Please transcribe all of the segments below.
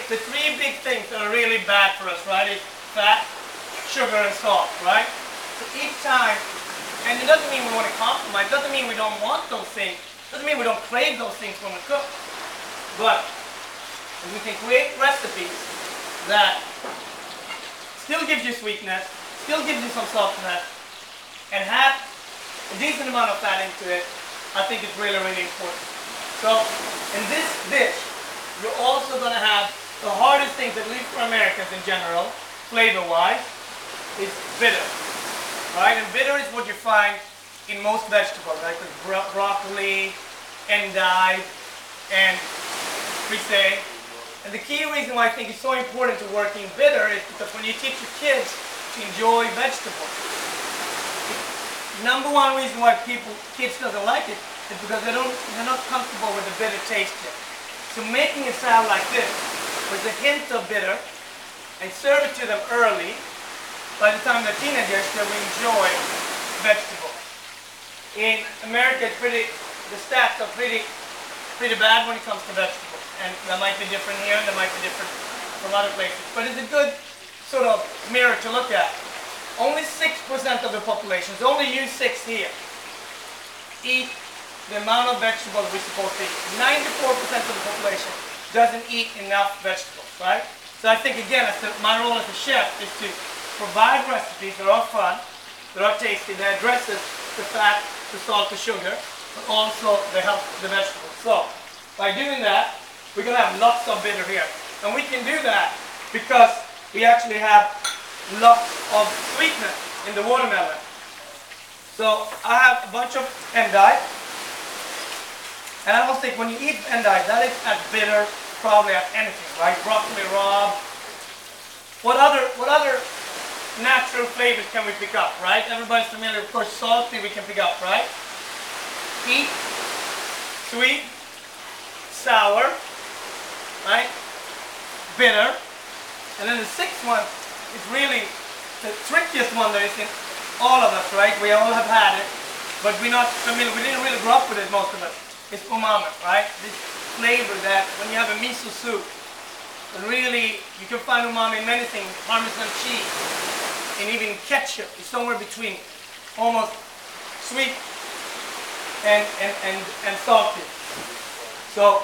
the three big things that are really bad for us, right, is fat, sugar, and salt, right? So each time, and it doesn't mean we want to compromise, doesn't mean we don't want those things, doesn't mean we don't crave those things when we cook, but we can create recipes that still gives you sweetness, still gives you some saltiness, and have a decent amount of fat into it. I think it's really, really important. So in this dish, you're also going to have the hardest things, at least for Americans in general, flavor-wise, is bitter. Right? And bitter is what you find in most vegetables, like broccoli, endive, and frisee. And the key reason why I think it's so important to work in bitter is because when you teach your kids to enjoy vegetables, number one reason why kids doesn't like it is because they're not comfortable with the bitter taste yet. So making a salad like this with a hint of bitter and serve it to them early, by the time they're teenagers, they will enjoy vegetables. In America, the stats are pretty bad when it comes to vegetables. And that might be different here, and that might be different from other places. But it's a good sort of mirror to look at. Only 6% of the population, so only you 6 here, eat the amount of vegetables we're supposed to eat. 94% of the population doesn't eat enough vegetables, right? So I think, again, my role as a chef is to provide recipes that are fun, that are tasty, that addresses the fat, the salt, the sugar, but also the health of the vegetables. So by doing that, we're going to have lots of bitter here. And we can do that because we actually have lots of sweetness in the watermelon. So I have a bunch of endive. And I don't think when you eat endive, that is as bitter probably as anything, right? Broccoli rabe. What other natural flavors can we pick up, right? Everybody's familiar, of course, salty we can pick up, right? Heat, sweet, sour, right? Bitter. And then the sixth one is really the trickiest one that is in all of us, right? We all have had it, but we're not familiar. We didn't really grow up with it, most of us. It's umami, right? This flavor that when you have a miso soup, really, you can find umami in many things. Parmesan cheese, and even ketchup is somewhere between almost sweet and salty. So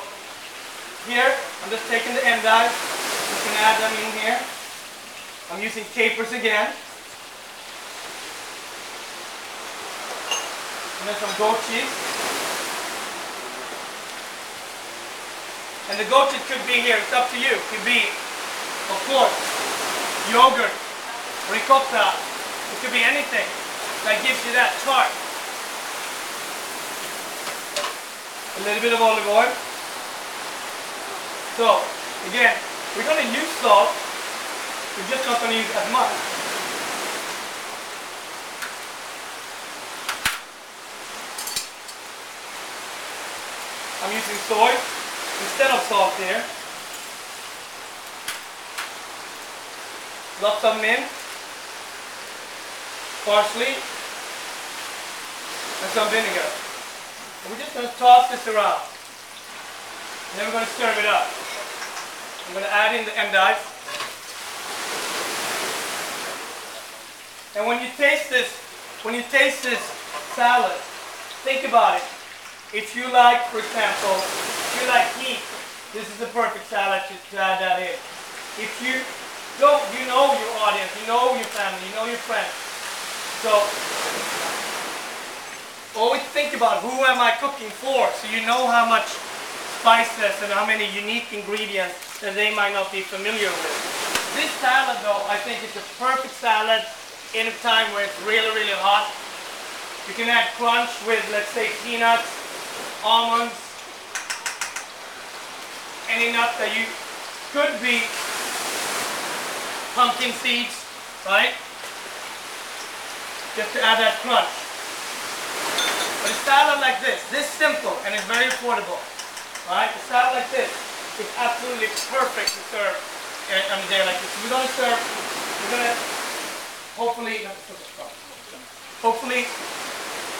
here, I'm just taking the endive. You can add them in here. I'm using capers again. And then some goat cheese. And the goat cheese could be here, it's up to you. It could be, of course, yogurt, ricotta. It could be anything that gives you that tart. A little bit of olive oil. So, again, we're going to use salt. We're just not going to use as much. I'm using soy instead of salt here. Lots of mint, parsley, and some vinegar. And we're just going to toss this around. And then we're going to serve it up. I'm going to add in the endive. And when you taste this salad, think about it. If you like, for example, if you like heat, this is the perfect salad to add that in. If you don't, you know your audience, you know your family, you know your friends. So always think about who am I cooking for, so you know how much spices and how many unique ingredients that they might not be familiar with. This salad, though, I think is the perfect salad in a time where it's really, really hot. You can add crunch with, let's say, peanuts, almonds, any nut that you could be pumpkin seeds, right? Just to add that crunch. But a salad like this simple and it's very affordable, right? A salad like this is absolutely perfect to serve on a day like this. We're going to hopefully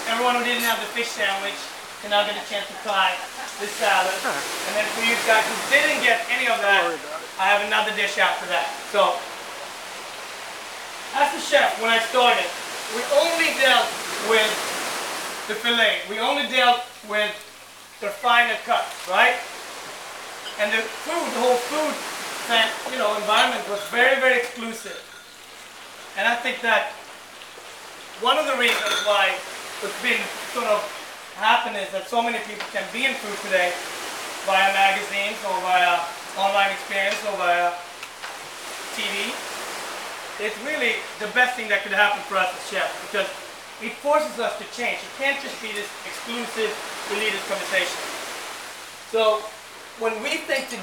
everyone who didn't have the fish sandwich can now get a chance to try this salad. And then for you guys who didn't get any of that, I have another dish after that. So, as a chef, when I started, we only dealt with the fillet. We only dealt with the finer cuts, right? And the food, the whole food, environment was very, very exclusive. And I think that one of the reasons why it's been sort of happen is that so many people can be in food today via magazines or via online experience or via TV. It's really the best thing that could happen for us as chefs, because it forces us to change. It can't just be this exclusive elitist conversation. So when we think today